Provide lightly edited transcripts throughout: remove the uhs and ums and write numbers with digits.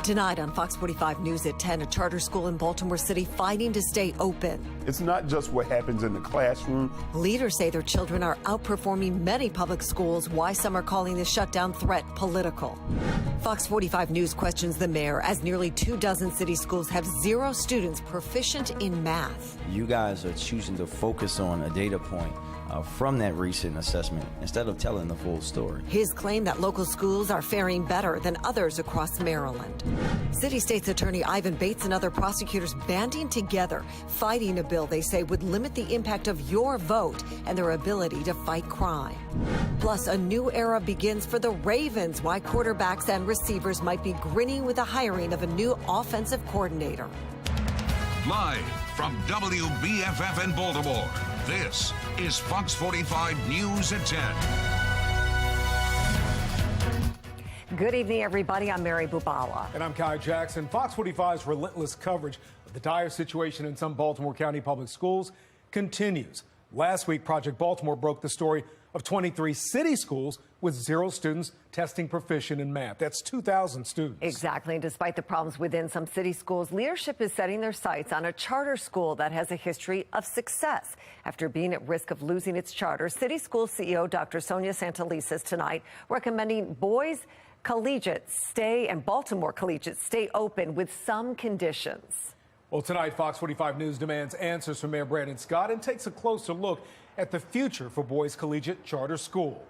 Tonight on Fox 45 News at 10, a charter school in Baltimore City fighting to stay open. It's not just what happens in the classroom. Leaders say their children are outperforming many public schools. Why some are calling the shutdown threat political. Fox 45 News questions the mayor as nearly 24 city schools have 0 students proficient in math. You guys are choosing to focus on a data point from that recent assessment instead of telling the full story. His claim that local schools are faring better than others across Maryland. City State's Attorney Ivan Bates and other prosecutors banding together, fighting a bill they say would limit the impact of your vote and their ability to fight crime. Plus, a new era begins for the Ravens. Why quarterbacks and receivers might be grinning with the hiring of a new offensive coordinator. Live from WBFF in Baltimore, this is Fox 45 News at 10. Good evening, everybody. I'm Mary Bubala. And I'm Kai Jackson. Fox 45's relentless coverage of the dire situation in some Baltimore County public schools continues. Last week, Project Baltimore broke the story of 23 city schools with 0 students testing proficient in math. That's 2,000 students. Exactly. And despite the problems within some city schools, leadership is setting their sights on a charter school that has a history of success. After being at risk of losing its charter, City School CEO Dr. Sonia Santelises tonight recommending boys collegiate stay and Baltimore collegiate stay open with some conditions. Well, tonight, Fox 45 News demands answers from Mayor Brandon Scott and takes a closer look at the future for Boys Collegiate Charter School.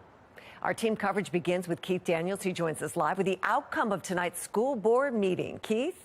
Our team coverage begins with Keith Daniels. He joins us live with the outcome of tonight's school board meeting. Keith?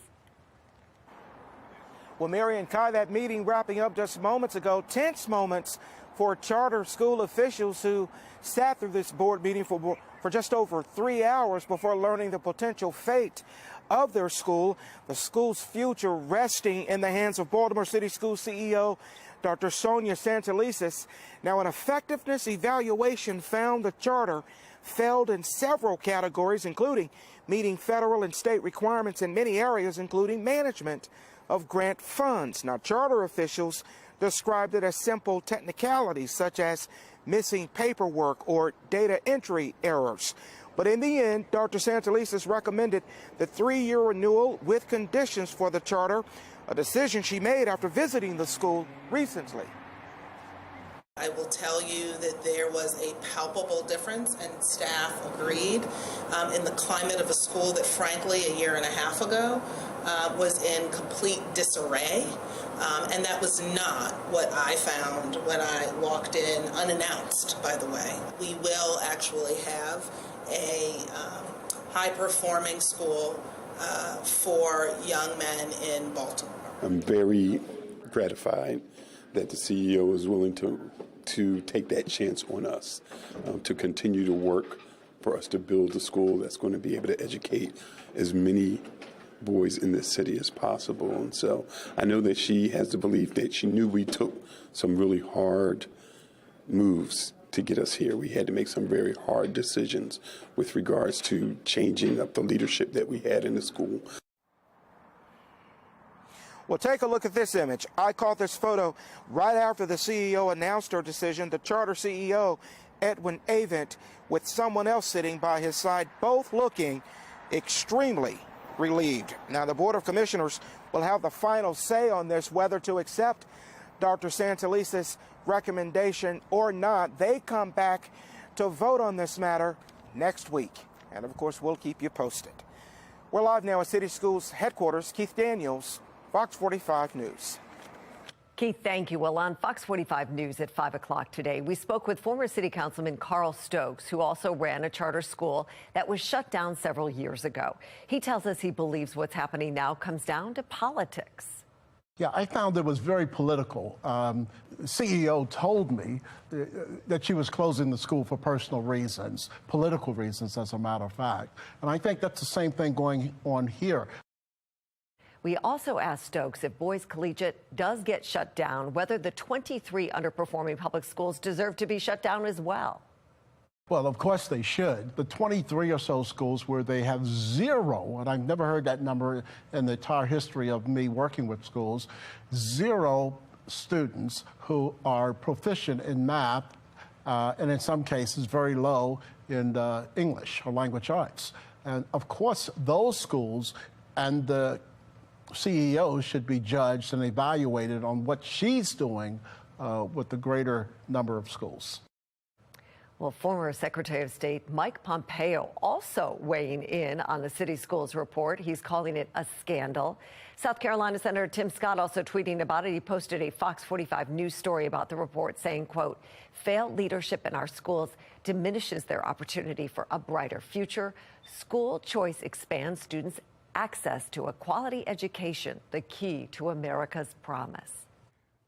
Well, Mary and Kai, that meeting wrapping up just moments ago. Tense moments for charter school officials who sat through this board meeting for just over 3 hours before learning the potential fate of their school. The school's future resting in the hands of Baltimore City School CEO Dr. Sonia Santelises. Now, an effectiveness evaluation found the charter failed in several categories, including meeting federal and state requirements in many areas, including management of grant funds. Now, charter officials described it as simple technicalities, such as missing paperwork or data entry errors. But in the end, Dr. Santelises recommended the 3-year renewal with conditions for the charter, a decision she made after visiting the school recently. I will tell you that there was a palpable difference, and staff agreed, in the climate of a school that, frankly, a year and a half ago was in complete disarray. And that was not what I found when I walked in, unannounced, by the way. We will actually have a high-performing school for young men in Baltimore. I'm very gratified that the CEO is willing to take that chance on us, to continue to work for us to build a school that's going to be able to educate as many boys in this city as possible. And so I know that she has the belief that she knew we took some really hard moves to get us here. We had to make some very hard decisions with regards to changing up the leadership that we had in the school. Well, take a look at this image. I caught this photo right after the CEO announced her decision. The charter CEO, Edwin Avent, with someone else sitting by his side, both looking extremely relieved. Now, the Board of Commissioners will have the final say on this, whether to accept Dr. Santelises' recommendation or not. They come back to vote on this matter next week. And, of course, we'll keep you posted. We're live now at City Schools headquarters. Keith Daniels, Fox 45 News. Keith, thank you. Well, on Fox 45 News at 5 o'clock today, we spoke with former City Councilman Carl Stokes, who also ran a charter school that was shut down several years ago. He tells us he believes what's happening now comes down to politics. Yeah, I found it was very political. CEO told me that she was closing the school for personal reasons, political reasons, as a matter of fact. And I think that's the same thing going on here. We also asked Stokes if Boys Collegiate does get shut down, whether the 23 underperforming public schools deserve to be shut down as well. Well, of course they should. The 23 or so schools where they have 0, and I've never heard that number in the entire history of me working with schools, 0 students who are proficient in math, and in some cases very low in English or language arts. And of course, those schools and the CEO should be judged and evaluated on what she's doing with the greater number of schools. Well, former Secretary of State Mike Pompeo also weighing in on the city schools report. He's calling it a scandal. South Carolina Senator Tim Scott also tweeting about it. He posted a Fox 45 news story about the report saying, quote, failed leadership in our schools diminishes their opportunity for a brighter future. School choice expands students' access to a quality education, the key to America's promise.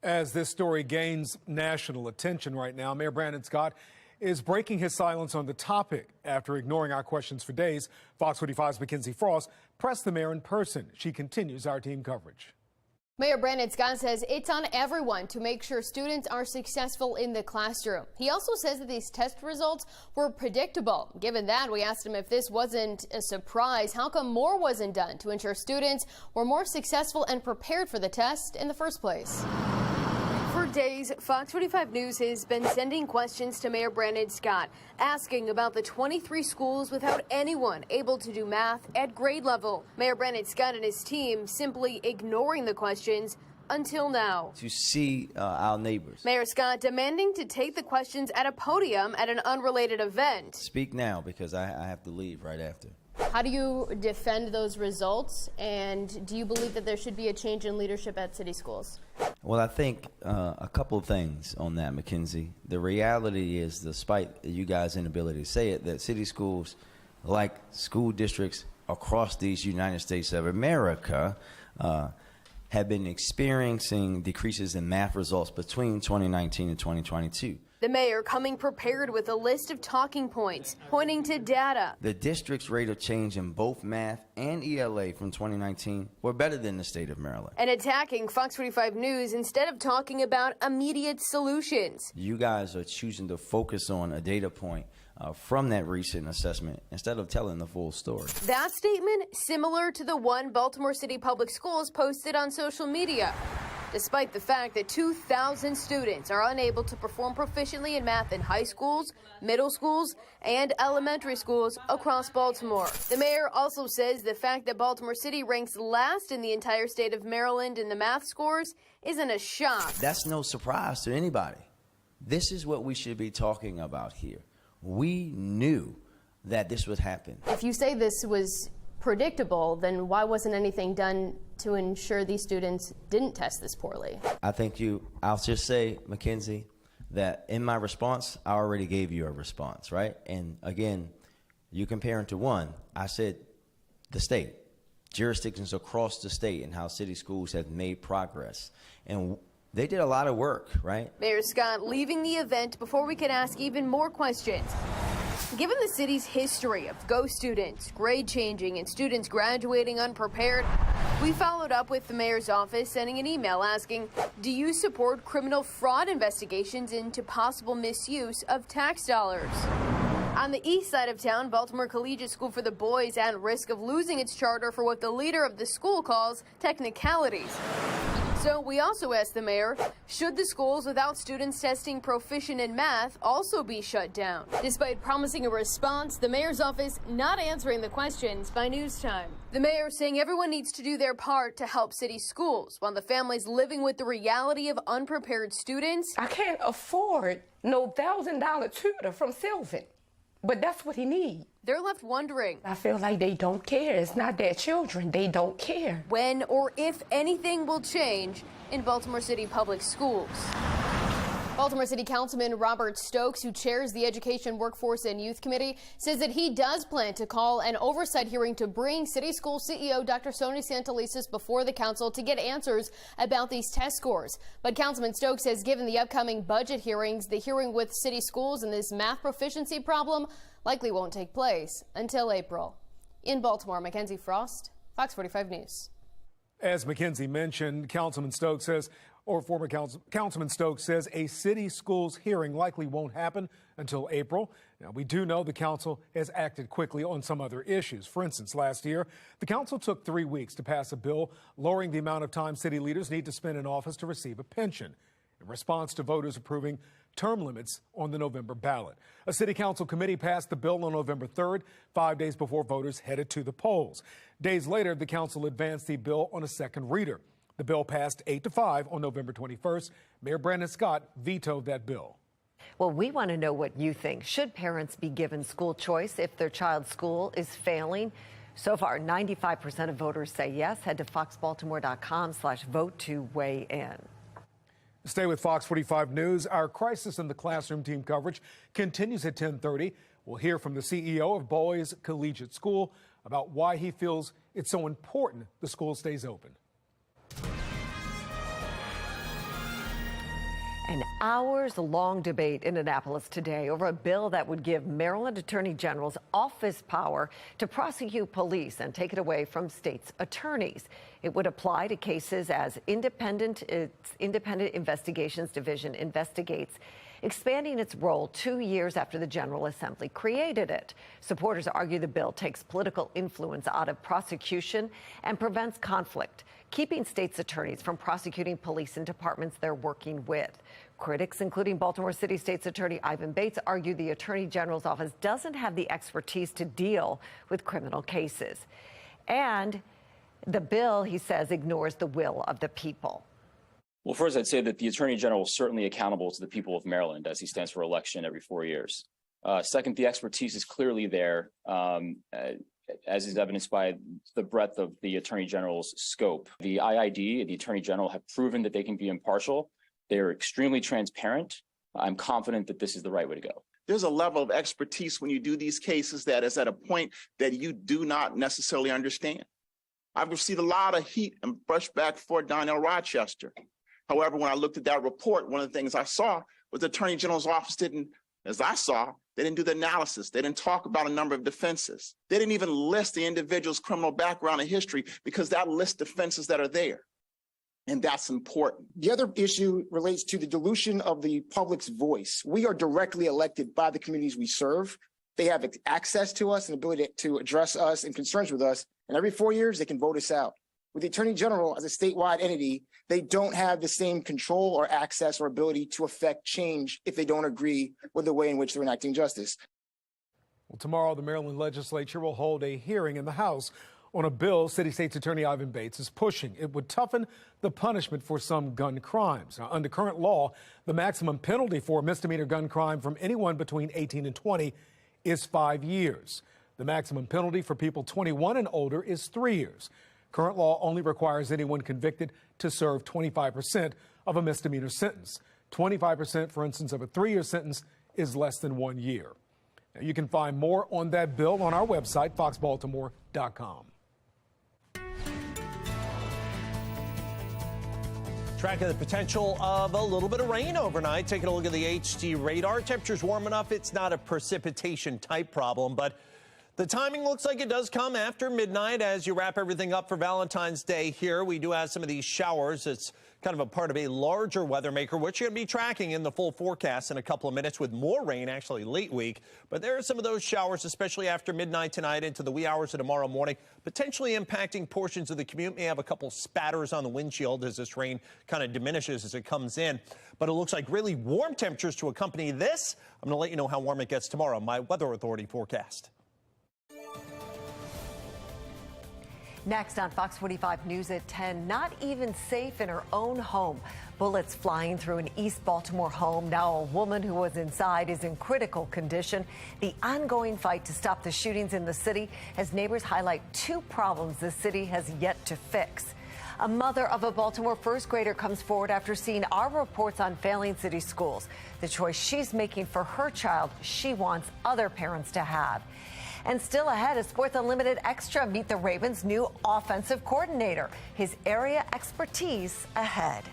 As this story gains national attention right now, Mayor Brandon Scott is breaking his silence on the topic. After ignoring our questions for days, Fox 45's Mackenzie Frost pressed the mayor in person. She continues our team coverage. Mayor Brandon Scott says it's on everyone to make sure students are successful in the classroom. He also says that these test results were predictable. Given that, we asked him if this wasn't a surprise, how come more wasn't done to ensure students were more successful and prepared for the test in the first place? For days, Fox 45 News has been sending questions to Mayor Brandon Scott, asking about the 23 schools without anyone able to do math at grade level. Mayor Brandon Scott and his team simply ignoring the questions until now. To see our neighbors. Mayor Scott demanding to take the questions at a podium at an unrelated event. Speak now, because I have to leave right after. How do you defend those results, and do you believe that there should be a change in leadership at city schools? Well, I think a couple of things on that, Mackenzie. The reality is, despite you guys' inability to say it, that city schools, like school districts across these United States of America, have been experiencing decreases in math results between 2019 and 2022. The mayor coming prepared with a list of talking points, pointing to data. The district's rate of change in both math and ELA from 2019 were better than the state of Maryland. And attacking Fox 45 News instead of talking about immediate solutions. You guys are choosing to focus on a data point from that recent assessment instead of telling the full story. That statement similar to the one Baltimore City Public Schools posted on social media. Despite the fact that 2,000 students are unable to perform proficiently in math in high schools, middle schools, and elementary schools across Baltimore. The mayor also says the fact that Baltimore City ranks last in the entire state of Maryland in the math scores isn't a shock. That's no surprise to anybody. This is what we should be talking about here. We knew that this would happen. If you say this was predictable, then why wasn't anything done to ensure these students didn't test this poorly? I think I'll just say, Mackenzie, that in my response, I already gave you a response, right? And again, you comparing to one, I said the state, jurisdictions across the state and how city schools have made progress. And they did a lot of work, right? Mayor Scott leaving the event before we could ask even more questions. Given the city's history of ghost students, grade changing, and students graduating unprepared, we followed up with the mayor's office, sending an email asking, do you support criminal fraud investigations into possible misuse of tax dollars? On the east side of town, Baltimore Collegiate School for the Boys at risk of losing its charter for what the leader of the school calls technicalities. So we also asked the mayor, should the schools without students testing proficient in math also be shut down? Despite promising a response, the mayor's office not answering the questions by news time. The mayor saying everyone needs to do their part to help city schools, while the families living with the reality of unprepared students. I can't afford no $1,000 tutor from Sylvan, but that's what he needs. They're left wondering. I feel like they don't care. It's not their children. They don't care. When or if anything will change in Baltimore City Public Schools. Baltimore City Councilman Robert Stokes, who chairs the Education, Workforce, and Youth Committee, says that he does plan to call an oversight hearing to bring City School CEO Dr. Sonia Santelises before the council to get answers about these test scores. But Councilman Stokes says given the upcoming budget hearings, the hearing with city schools and this math proficiency problem likely won't take place until April. In Baltimore, Mackenzie Frost, Fox 45 News. As Mackenzie mentioned, Councilman Stokes says, or former Councilman Stokes says, a city schools hearing likely won't happen until April. Now, we do know the council has acted quickly on some other issues. For instance, last year, the council took 3 weeks to pass a bill lowering the amount of time city leaders need to spend in office to receive a pension. In response to voters approving term limits on the November ballot. A city council committee passed the bill on November 3rd, 5 days before voters headed to the polls. Days later, the council advanced the bill on a second reader. The bill passed 8-5 on November 21st. Mayor Brandon Scott vetoed that bill. Well, we want to know what you think. Should parents be given school choice if their child's school is failing? So far, 95% of voters say yes. Head to foxbaltimore.com/vote to weigh in. Stay with Fox 45 News. Our Crisis in the Classroom team coverage continues at 10:30. We'll hear from the CEO of Boys Collegiate School about why he feels it's so important the school stays open. An hours-long debate in Annapolis today over a bill that would give Maryland Attorney General's office power to prosecute police and take it away from states' attorneys. It would apply to cases as Independent Investigations Division investigates, expanding its role 2 years after the General Assembly created it. Supporters argue the bill takes political influence out of prosecution and prevents conflict, keeping states' attorneys from prosecuting police and departments they're working with. Critics, including Baltimore City State's Attorney Ivan Bates, argue the Attorney General's office doesn't have the expertise to deal with criminal cases. And the bill, he says, ignores the will of the people. Well, first, I'd say that the Attorney General is certainly accountable to the people of Maryland as he stands for election every 4 years. Second, the expertise is clearly there, as is evidenced by the breadth of the Attorney General's scope. The IID and the Attorney General have proven that they can be impartial. They are extremely transparent. I'm confident that this is the right way to go. There's a level of expertise when you do these cases that is at a point that you do not necessarily understand. I've received a lot of heat and pushback for Donnell Rochester. However, when I looked at that report, one of the things I saw was the Attorney General's office didn't, as I saw, they didn't do the analysis. They didn't talk about a number of defenses. They didn't even list the individual's criminal background and history because that lists defenses that are there. And that's important. The other issue relates to the dilution of the public's voice. We are directly elected by the communities we serve. They have access to us and ability to address us and concerns with us. And every 4 years, they can vote us out. With the Attorney General as a statewide entity, they don't have the same control or access or ability to affect change if they don't agree with the way in which they're enacting justice. Well, tomorrow, the Maryland legislature will hold a hearing in the House on a bill City State's Attorney Ivan Bates is pushing. It would toughen the punishment for some gun crimes. Now, under current law, the maximum penalty for a misdemeanor gun crime from anyone between 18 and 20 is 5 years. The maximum penalty for people 21 and older is 3 years. Current law only requires anyone convicted to serve 25% of a misdemeanor sentence. 25%, for instance, of a 3-year sentence is less than 1 year. Now, you can find more on that bill on our website, foxbaltimore.com. Tracking the potential of a little bit of rain overnight. Taking a look at the HD radar. Temperature's warm enough. It's not a precipitation type problem, but the timing looks like it does come after midnight as you wrap everything up for Valentine's Day here. We do have some of these showers. It's kind of a part of a larger weather maker, which you're going to be tracking in the full forecast in a couple of minutes with more rain actually late week. But there are some of those showers, especially after midnight tonight into the wee hours of tomorrow morning, potentially impacting portions of the commute. May have a couple spatters on the windshield as this rain kind of diminishes as it comes in. But it looks like really warm temperatures to accompany this. I'm going to let you know how warm it gets tomorrow. My Weather Authority forecast. Next on Fox 45 News at 10, not even safe in her own home. Bullets flying through an East Baltimore home. Now a woman who was inside is in critical condition. The ongoing fight to stop the shootings in the city as neighbors highlight 2 problems the city has yet to fix. A mother of a Baltimore first grader comes forward after seeing our reports on failing city schools. The choice she's making for her child, she wants other parents to have. And still ahead, a Sports Unlimited Extra. Meet the Ravens' new offensive coordinator. His area expertise ahead.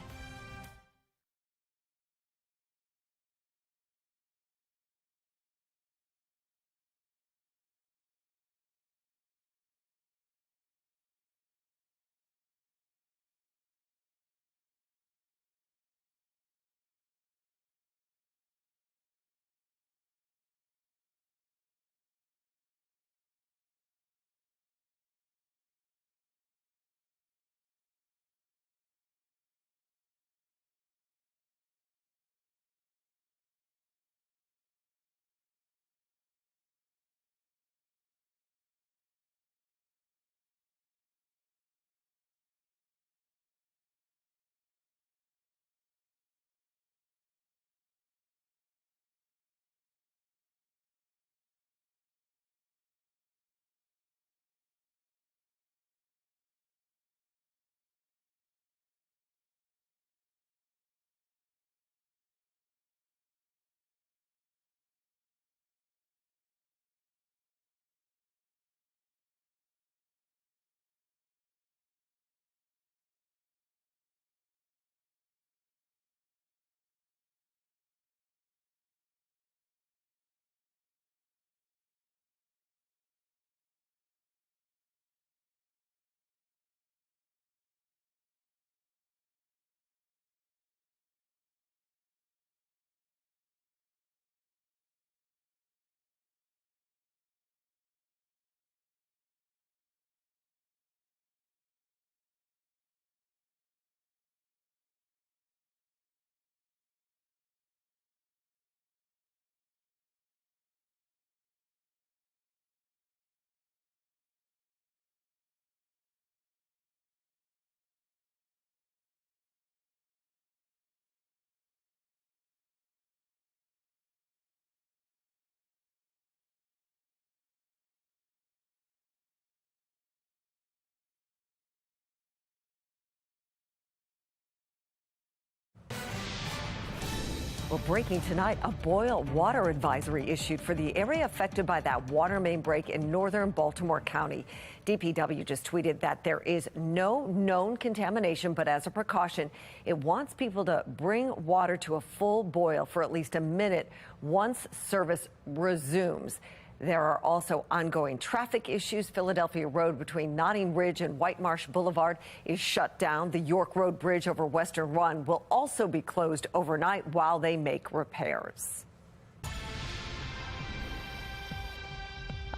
Well, breaking tonight, a boil water advisory issued for the area affected by that water main break in northern Baltimore County. DPW just tweeted that there is no known contamination, but as a precaution, it wants people to bring water to a full boil for at least a minute once service resumes. There are also ongoing traffic issues. Philadelphia Road between Notting Ridge and White Marsh Boulevard is shut down. The York Road Bridge over Western Run will also be closed overnight while they make repairs.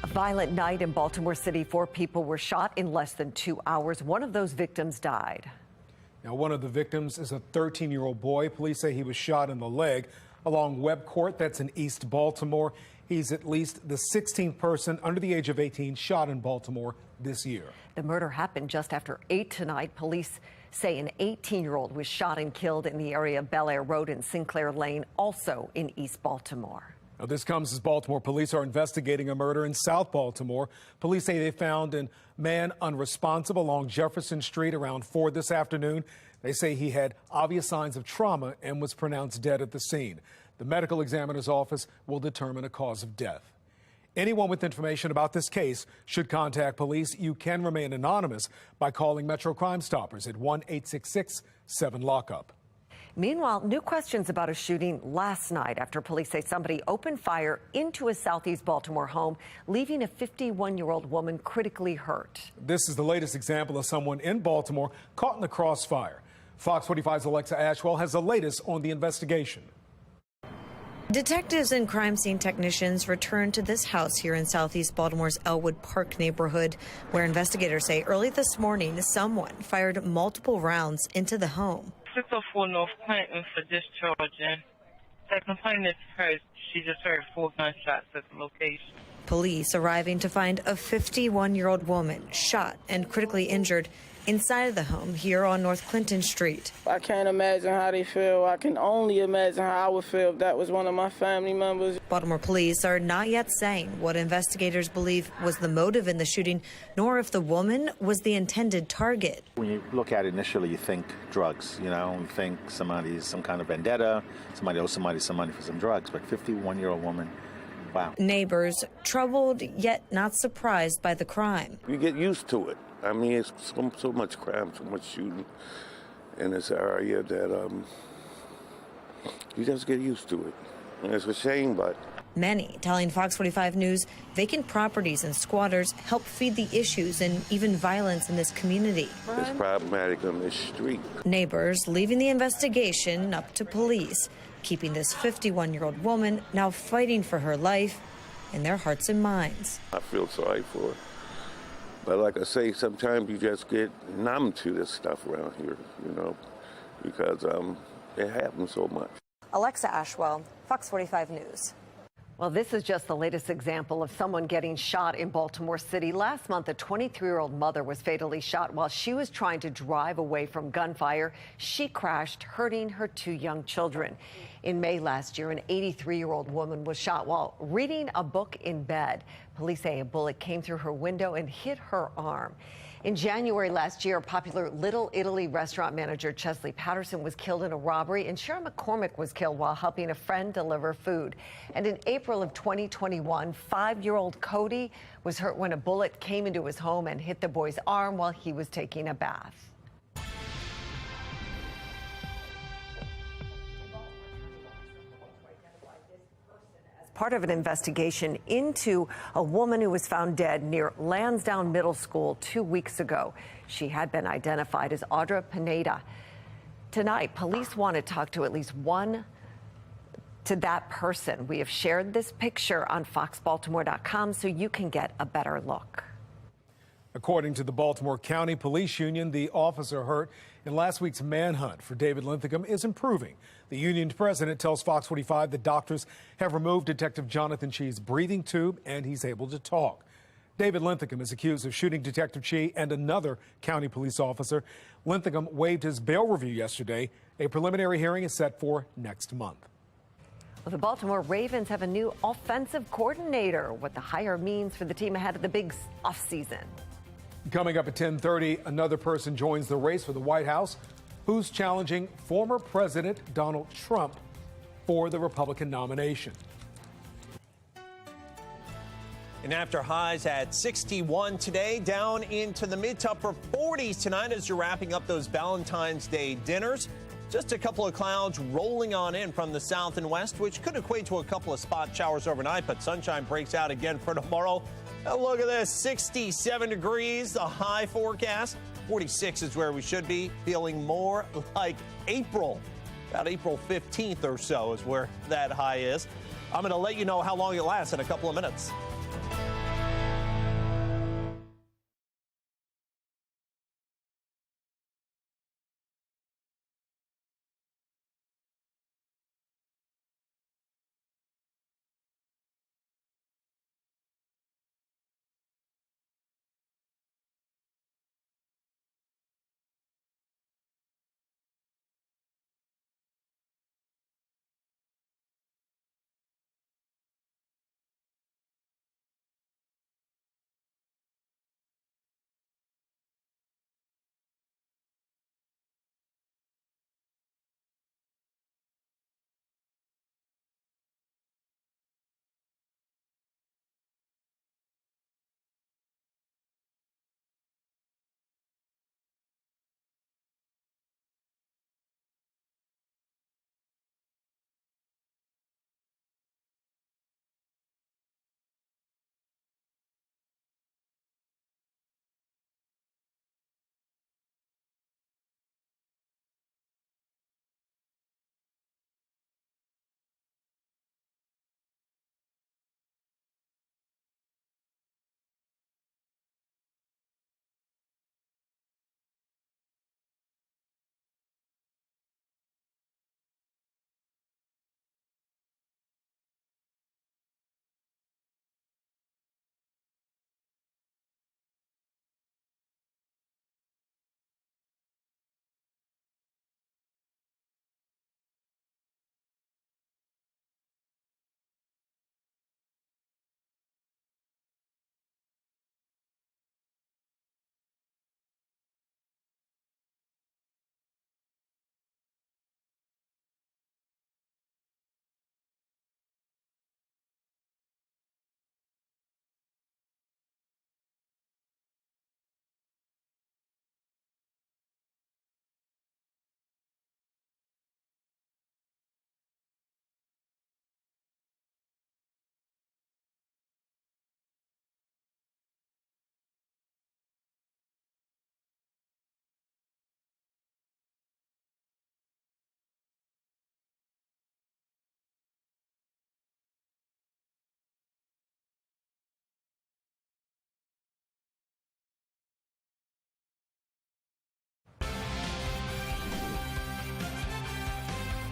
A violent night in Baltimore City. 4 people were shot in less than 2 hours. One of those victims died. Now, one of the victims is a 13-year-old boy. Police say he was shot in the leg along Webb Court. That's in East Baltimore. He's at least the 16th person under the age of 18 shot in Baltimore this year. The murder happened just after 8 tonight. Police say an 18-year-old was shot and killed in the area of Bel Air Road and Sinclair Lane, also in East Baltimore. Now, this comes as Baltimore police are investigating a murder in South Baltimore. Police say they found a man unresponsive along Jefferson Street around 4 this afternoon. They say he had obvious signs of trauma and was pronounced dead at the scene. The medical examiner's office will determine a cause of death. Anyone with information about this case should contact police. You can remain anonymous by calling Metro Crime Stoppers at 1-866-7-LOCK-UP. Meanwhile, new questions about a shooting last night after police say somebody opened fire into a southeast Baltimore home, leaving a 51-year-old woman critically hurt. This is the latest example of someone in Baltimore caught in the crossfire. Fox 45's Alexa Ashwell has the latest on the investigation. Detectives and crime scene technicians returned to this house here in southeast Baltimore's Elwood Park neighborhood, where investigators say early this morning someone fired multiple rounds into the home. 604 North Clinton for discharging. The complainant heard, she just heard 4 gunshots at the location. Police arriving to find a 51-year-old woman shot and critically injured inside of the home here on North Clinton Street. I can't imagine how they feel. I can only imagine how I would feel if that was one of my family members. Baltimore police are not yet saying what investigators believe was the motive in the shooting, nor if the woman was the intended target. When you look at it initially, you think drugs, you think somebody's some kind of vendetta, somebody owes somebody some money for some drugs, but 51-year-old woman, wow. Neighbors troubled yet not surprised by the crime. You get used to it. I mean, it's so much crime, so much shooting in this area that you just get used to it. And it's a shame, but... Many telling Fox 45 News vacant properties and squatters help feed the issues and even violence in this community. It's problematic on this street. Neighbors leaving the investigation up to police, keeping this 51-year-old woman now fighting for her life in their hearts and minds. I feel sorry for her. But like I say, sometimes you just get numb to this stuff around here, because it happens so much. Alexa Ashwell, Fox 45 News. Well, this is just the latest example of someone getting shot in Baltimore City. Last month, a 23-year-old mother was fatally shot while she was trying to drive away from gunfire. She crashed, hurting her 2 young children. In May last year, an 83-year-old woman was shot while reading a book in bed. Police say a bullet came through her window and hit her arm. In January last year, popular Little Italy restaurant manager Chesley Patterson was killed in a robbery, and Sharon McCormick was killed while helping a friend deliver food. And in April of 2021, 5-year-old Cody was hurt when a bullet came into his home and hit the boy's arm while he was taking a bath. Part of an investigation into a woman who was found dead near Lansdowne Middle School 2 weeks ago. She had been identified as Audra Pineda. Tonight, police want to talk to that person. We have shared this picture on foxbaltimore.com so you can get a better look. According to the Baltimore County Police Union, the officer hurt in last week's manhunt for David Linthicum is improving. The union's president tells Fox 45 that doctors have removed Detective Jonathan Chee's breathing tube and he's able to talk. David Linthicum is accused of shooting Detective Chee and another county police officer. Linthicum waived his bail review yesterday. A preliminary hearing is set for next month. Well, the Baltimore Ravens have a new offensive coordinator. What the hire means for the team ahead of the big offseason. Coming up at 10:30, another person joins the race for the White House. Who's challenging former President Donald Trump for the Republican nomination. And after highs at 61 today, down into the mid to upper 40s tonight as you're wrapping up those Valentine's Day dinners. Just a couple of clouds rolling on in from the south and west, which could equate to a couple of spot showers overnight, but sunshine breaks out again for tomorrow. Now look at this, 67 degrees, the high forecast. 46 is where we should be, feeling more like April. About April 15th or so is where that high is. I'm going to let you know how long it lasts in a couple of minutes.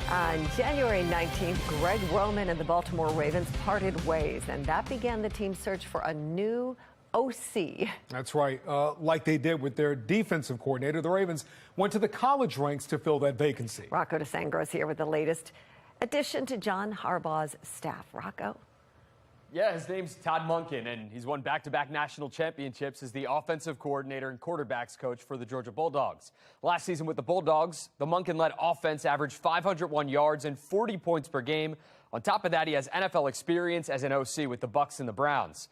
On January 19th, Greg Roman and the Baltimore Ravens parted ways, and that began the team's search for a new OC. That's right. Like they did with their defensive coordinator, the Ravens went to the college ranks to fill that vacancy. Rocco DeSangro's here with the latest addition to John Harbaugh's staff. Rocco? Yeah, his name's Todd Monken, and he's won back-to-back national championships as the offensive coordinator and quarterbacks coach for the Georgia Bulldogs. Last season with the Bulldogs, the Monken-led offense averaged 501 yards and 40 points per game. On top of that, he has NFL experience as an OC with the Bucs and the Browns.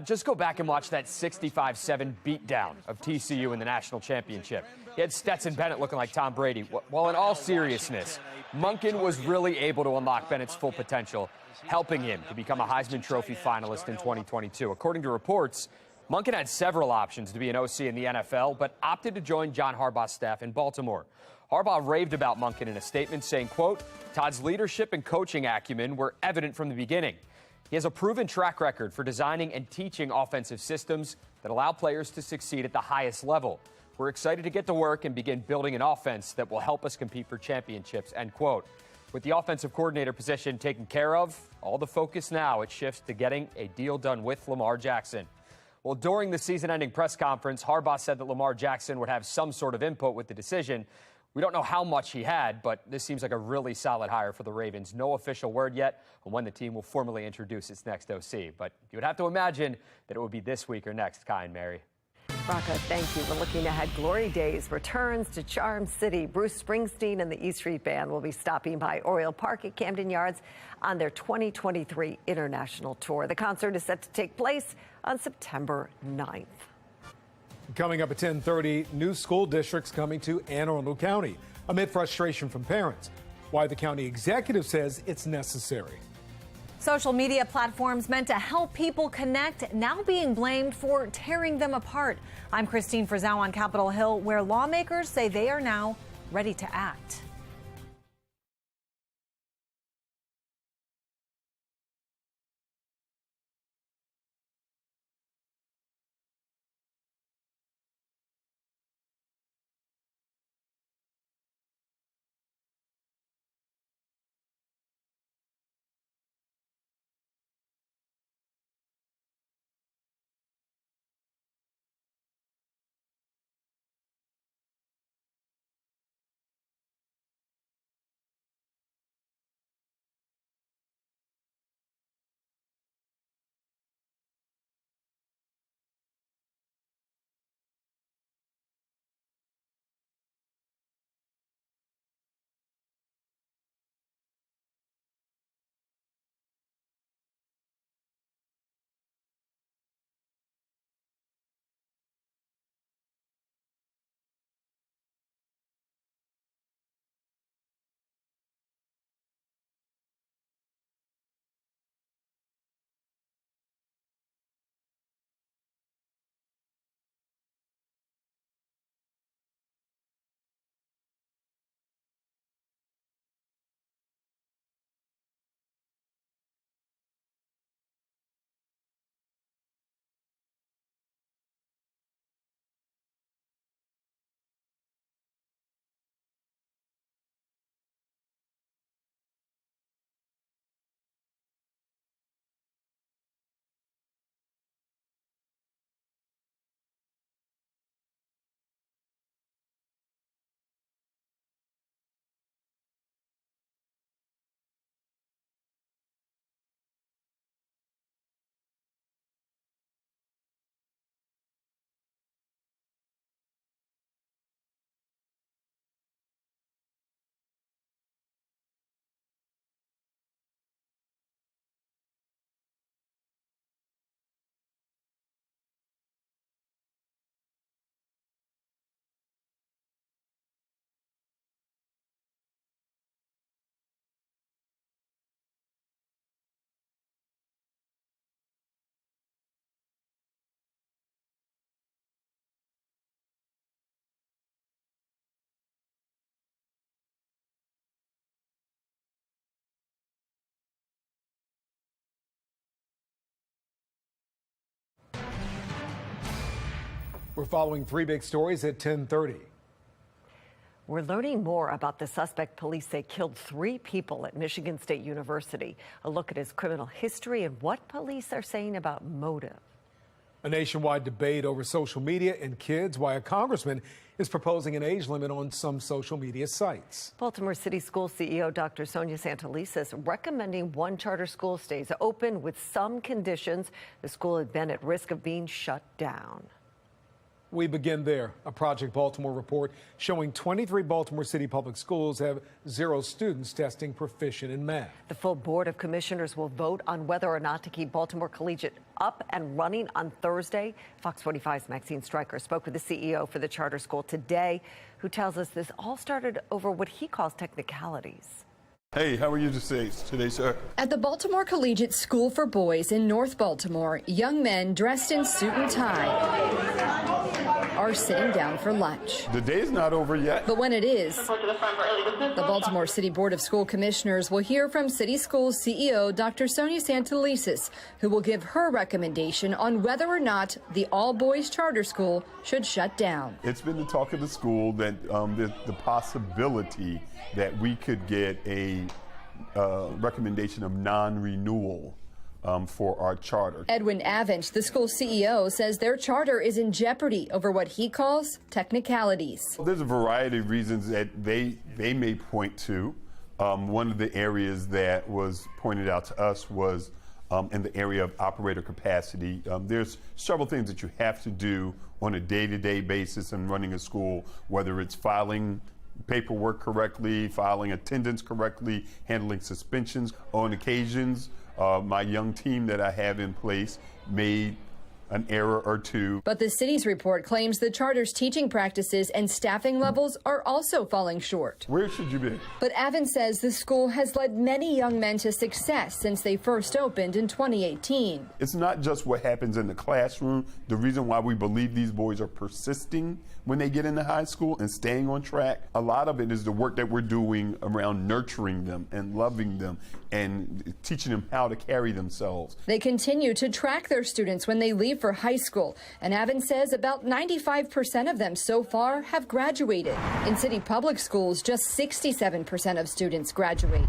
Just go back and watch that 65-7 beatdown of TCU in the national championship. He had Stetson Bennett looking like Tom Brady. Well, in all seriousness, Monken was really able to unlock Bennett's full potential, helping him to become a Heisman Trophy finalist in 2022. According to reports, Monken had several options to be an OC in the NFL, but opted to join John Harbaugh's staff in Baltimore. Harbaugh raved about Monken in a statement saying, quote, Todd's leadership and coaching acumen were evident from the beginning. He has a proven track record for designing and teaching offensive systems that allow players to succeed at the highest level. We're excited to get to work and begin building an offense that will help us compete for championships, end quote. With the offensive coordinator position taken care of, all the focus now, it shifts to getting a deal done with Lamar Jackson. Well, during the season-ending press conference, Harbaugh said that Lamar Jackson would have some sort of input with the decision. We don't know how much he had, but this seems like a really solid hire for the Ravens. No official word yet on when the team will formally introduce its next OC, but you would have to imagine that it would be this week or next, Kai and Mary. Rocco, thank you. We're looking ahead. Glory Days returns to Charm City. Bruce Springsteen and the E Street Band will be stopping by Oriole Park at Camden Yards on their 2023 international tour. The concert is set to take place on September 9th. Coming up at 10:30, new school districts coming to Anne Arundel County amid frustration from parents. Why the county executive says it's necessary. Social media platforms meant to help people connect, now being blamed for tearing them apart. I'm Christine Frizzau on Capitol Hill, where lawmakers say they are now ready to act. We're following three big stories at 10:30. We're learning more about the suspect police say killed 3 people at Michigan State University. A look at his criminal history and what police are saying about motive. A nationwide debate over social media and kids, why a congressman is proposing an age limit on some social media sites. Baltimore City School CEO Dr. Sonia Santelices is recommending one charter school stays open with some conditions. The school had been at risk of being shut down. We begin there. A Project Baltimore report showing 23 Baltimore City public schools have 0 students testing proficient in math. The full Board of Commissioners will vote on whether or not to keep Baltimore Collegiate up and running on Thursday. Fox 45's Maxine Stryker spoke with the CEO for the charter school today, who tells us this all started over what he calls technicalities. Hey, how are you today, sir? At the Baltimore Collegiate School for Boys in North Baltimore, young men dressed in suit and tie are sitting down for lunch. The day's not over yet. But when it is, the Baltimore City Board of School Commissioners will hear from City Schools CEO Dr. Sonia Santelices, who will give her recommendation on whether or not the all-boys charter school should shut down. It's been the talk of the school that the possibility that we could get a recommendation of non-renewal for our charter. Edwin Avent, the school CEO, says their charter is in jeopardy over what he calls technicalities. There's a variety of reasons that they may point to. One of the areas that was pointed out to us was in the area of operator capacity. There's several things that you have to do on a day-to-day basis in running a school, whether it's filing paperwork correctly, filing attendance correctly, handling suspensions. On occasions, my young team that I have in place made an error or two. But the city's report claims the charter's teaching practices and staffing levels are also falling short. Where should you be? But Avin says the school has led many young men to success since they first opened in 2018. It's not just what happens in the classroom. The reason why we believe these boys are persisting when they get into high school and staying on track, a lot of it is the work that we're doing around nurturing them and loving them and teaching them how to carry themselves. They continue to track their students when they leave for high school, and Avin says about 95% of them so far have graduated. In city public schools, just 67% of students graduate.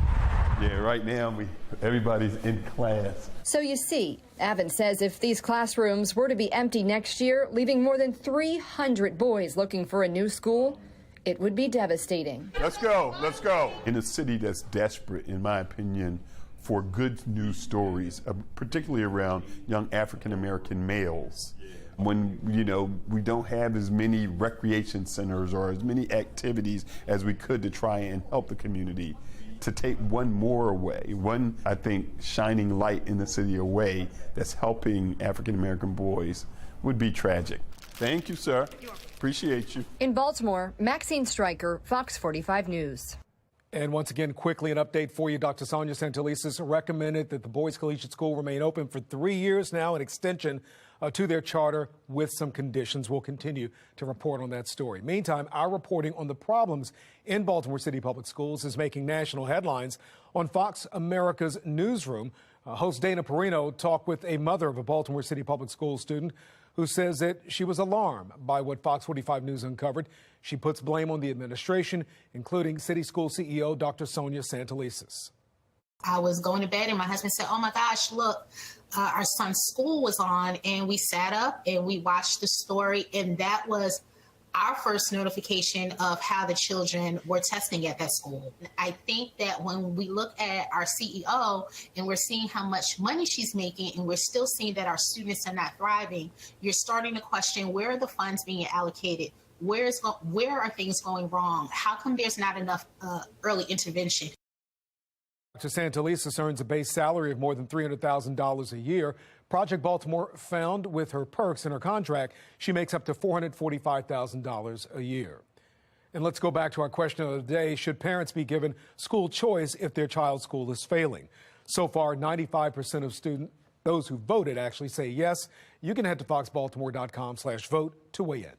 Yeah, right now everybody's in class. So you see, Avin says if these classrooms were to be empty next year, leaving more than 300 boys looking for a new school, it would be devastating. Let's go, let's go. In a city that's desperate, in my opinion, for good news stories, particularly around young African-American males, when, we don't have as many recreation centers or as many activities as we could to try and help the community, to take one more away, one, I think, shining light in the city away that's helping African-American boys would be tragic. Thank you, sir. Appreciate you. In Baltimore, Maxine Stryker, Fox 45 News. And once again, quickly an update for you. Dr. Sonia Santelises recommended that the Boys Collegiate School remain open for 3 years now, an extension to their charter with some conditions. We'll continue to report on that story. Meantime, our reporting on the problems in Baltimore City Public Schools is making national headlines. On Fox America's Newsroom, host Dana Perino talked with a mother of a Baltimore City Public Schools student who says that she was alarmed by what Fox 45 News uncovered. She puts blame on the administration, including City School CEO Dr. Sonia Santelises. I was going to bed and my husband said, "Oh my gosh, look, our son's school was on," and we sat up and we watched the story, and that was our first notification of how the children were testing at that school. I think that when we look at our CEO and we're seeing how much money she's making and we're still seeing that our students are not thriving, you're starting to question, where are the funds being allocated? Where are things going wrong? How come there's not enough early intervention? Dr. Santelises earns a base salary of more than $300,000 a year. Project Baltimore found with her perks in her contract, she makes up to $445,000 a year. And let's go back to our question of the day. Should parents be given school choice if their child's school is failing? So far, 95% of those who voted actually say yes. You can head to foxbaltimore.com/vote to weigh in.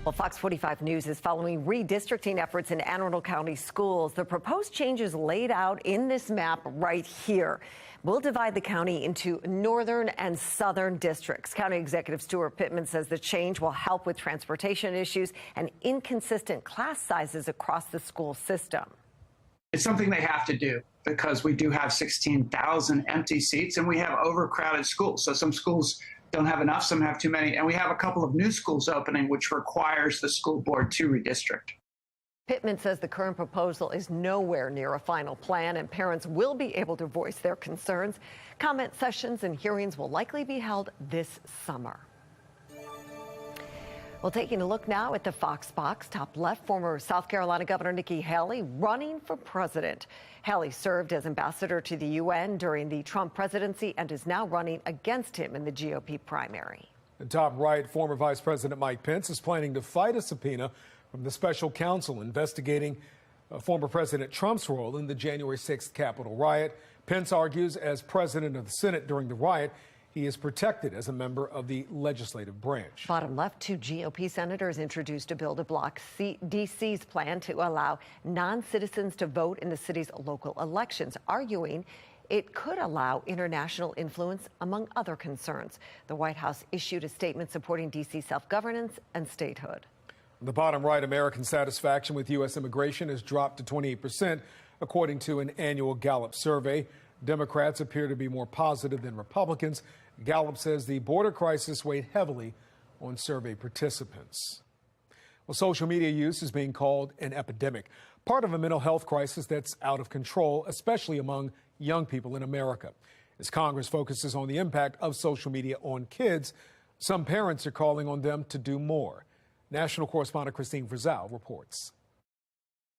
Well, Fox 45 News is following redistricting efforts in Anne Arundel County schools. The proposed changes laid out in this map right here will divide the county into northern and southern districts. County Executive Stuart Pittman says the change will help with transportation issues and inconsistent class sizes across the school system. It's something they have to do because we do have 16,000 empty seats and we have overcrowded schools. So some schools don't have enough, some have too many, and we have a couple of new schools opening, which requires the school board to redistrict. Pittman says the current proposal is nowhere near a final plan, and parents will be able to voice their concerns. Comment sessions and hearings will likely be held this summer. Well, taking a look now at the Fox Box, top left, former South Carolina Governor Nikki Haley running for president. Haley served as ambassador to the UN during the Trump presidency and is now running against him in the GOP primary. The top right, former Vice President Mike Pence is planning to fight a subpoena from the special counsel investigating former President Trump's role in the January 6th Capitol riot. Pence argues as president of the Senate during the riot, he is protected as a member of the legislative branch. Bottom left, 2 GOP senators introduced a bill to block D.C.'s plan to allow non-citizens to vote in the city's local elections, arguing it could allow international influence, among other concerns. The White House issued a statement supporting D.C. self-governance and statehood. On the bottom right, American satisfaction with U.S. immigration has dropped to 28%, according to an annual Gallup survey. Democrats appear to be more positive than Republicans. Gallup says the border crisis weighed heavily on survey participants. Well, social media use is being called an epidemic, part of a mental health crisis that's out of control, especially among young people in America. As Congress focuses on the impact of social media on kids, some parents are calling on them to do more. National correspondent Christine Frizzell reports.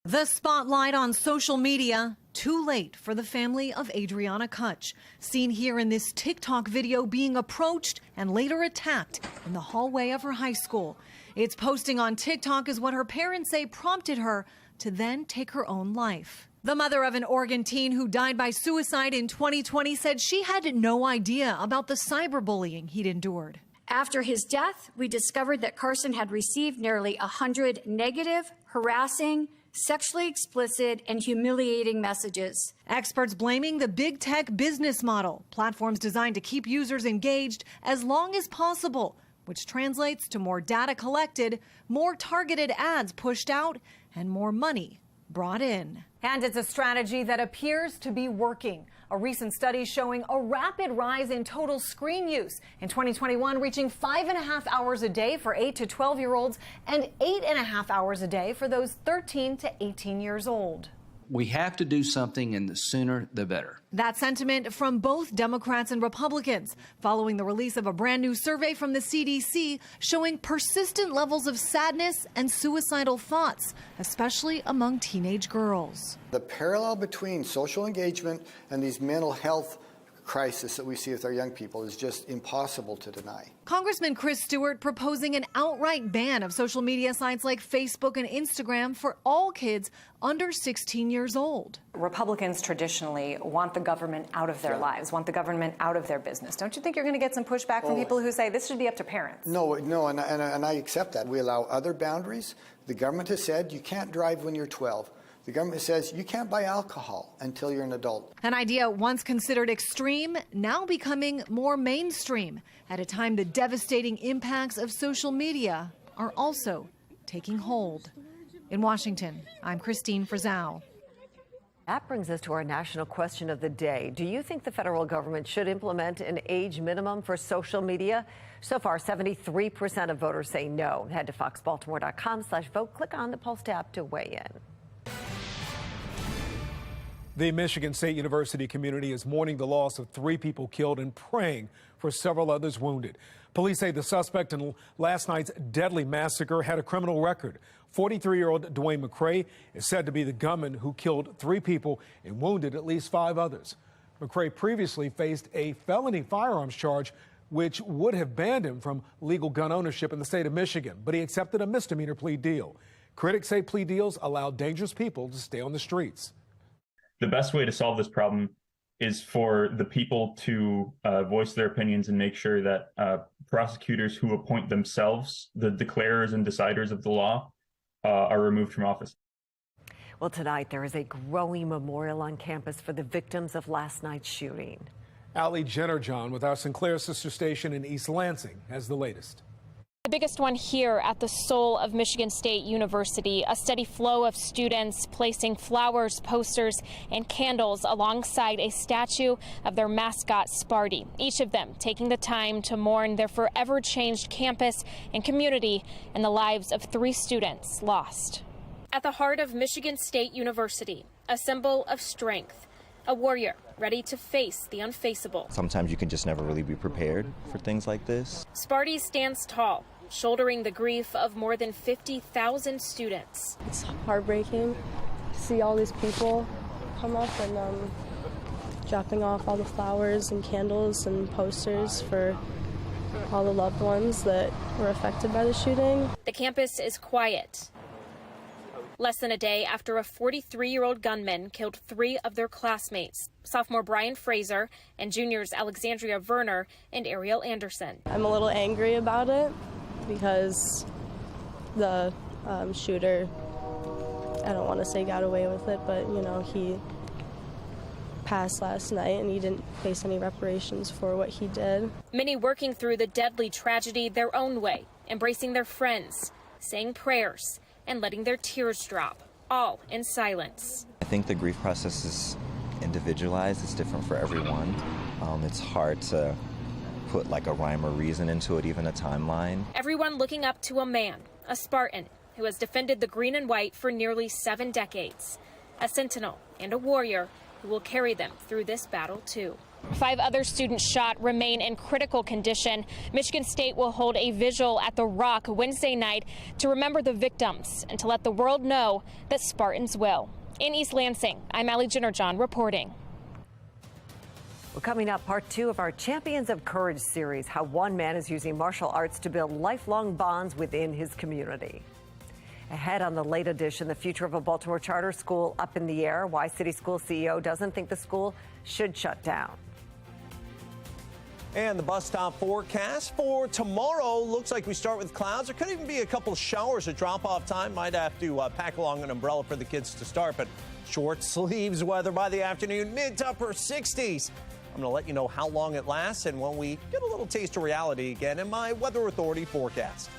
The spotlight on social media, too late for the family of Adriana Kutch, seen here in this TikTok video being approached and later attacked in the hallway of her high school. Its posting on TikTok is what her parents say prompted her to then take her own life. The mother of an Oregon teen who died by suicide in 2020 said she had no idea about the cyberbullying he'd endured. After his death, we discovered that Carson had received nearly 100 negative, harassing, sexually explicit, and humiliating messages. Experts blaming the big tech business model, platforms designed to keep users engaged as long as possible, which translates to more data collected, more targeted ads pushed out, and more money brought in. And it's a strategy that appears to be working. A recent study showing a rapid rise in total screen use in 2021, reaching 5.5 hours a day for 8 to 12-year-olds and 8.5 hours a day for those 13 to 18 years old. We have to do something, and the sooner the better. That sentiment from both Democrats and Republicans following the release of a brand new survey from the CDC showing persistent levels of sadness and suicidal thoughts, especially among teenage girls. The parallel between social engagement and these mental health crisis that we see with our young people is just impossible to deny. Congressman Chris Stewart proposing an outright ban of social media sites like Facebook and Instagram for all kids under 16 years old. Republicans traditionally want the government out of their lives, want the government out of their business. Don't you think you're going to get some pushback from people who say this should be up to parents? No, and I accept that. We allow other boundaries. The government has said you can't drive when you're 12. The government says you can't buy alcohol until you're an adult. An idea once considered extreme, now becoming more mainstream at a time the devastating impacts of social media are also taking hold. In Washington, I'm Christine Frizzell. That brings us to our national question of the day. Do you think the federal government should implement an age minimum for social media? So far, 73% of voters say no. Head to foxbaltimore.com/vote. Click on the Pulse tab to weigh in. The Michigan State University community is mourning the loss of 3 people killed and praying for several others wounded. Police say the suspect in last night's deadly massacre had a criminal record. 43-year-old Dwayne McCrae is said to be the gunman who killed 3 people and wounded at least 5 others. McCrae previously faced a felony firearms charge, which would have banned him from legal gun ownership in the state of Michigan, but he accepted a misdemeanor plea deal. Critics say plea deals allow dangerous people to stay on the streets. The best way to solve this problem is for the people to voice their opinions and make sure that prosecutors who appoint themselves, the declarers and deciders of the law, are removed from office. Well, tonight there is a growing memorial on campus for the victims of last night's shooting. Allie Jenner-John with our Sinclair sister station in East Lansing has the latest. The biggest one here at the soul of Michigan State University, a steady flow of students placing flowers, posters, and candles alongside a statue of their mascot, Sparty. Each of them taking the time to mourn their forever changed campus and community and the lives of 3 students lost. At the heart of Michigan State University, a symbol of strength, a warrior ready to face the unfaceable. Sometimes you can just never really be prepared for things like this. Sparty stands tall, shouldering the grief of more than 50,000 students. It's heartbreaking to see all these people come up and dropping off all the flowers and candles and posters for all the loved ones that were affected by the shooting. The campus is quiet. Less than a day after a 43-year-old gunman killed 3 of their classmates, sophomore Brian Fraser and juniors Alexandria Verner and Ariel Anderson. I'm a little angry about it because the shooter, I don't want to say got away with it, but you know, he passed last night and he didn't face any reparations for what he did. Many working through the deadly tragedy their own way, embracing their friends, saying prayers, and letting their tears drop, all in silence. I think the grief process is individualized. It's different for everyone. It's hard to put like a rhyme or reason into it, even a timeline. Everyone looking up to a man, a Spartan, who has defended the green and white for nearly 7 decades. A sentinel and a warrior who will carry them through this battle, too. 5 other students shot remain in critical condition. Michigan State will hold a vigil at the Rock Wednesday night to remember the victims and to let the world know that Spartans will. In East Lansing, I'm Allie Jennerjohn reporting. Well, coming up, part 2 of our Champions of Courage series, how one man is using martial arts to build lifelong bonds within his community. Ahead on the late edition, the future of a Baltimore charter school up in the air, why City School CEO doesn't think the school should shut down. And the bus stop forecast for tomorrow looks like we start with clouds. There could even be a couple showers at drop-off time. Might have to pack along an umbrella for the kids to start, but short sleeves weather by the afternoon, mid to upper 60s. I'm going to let you know how long it lasts and when we get a little taste of reality again in my Weather Authority forecast.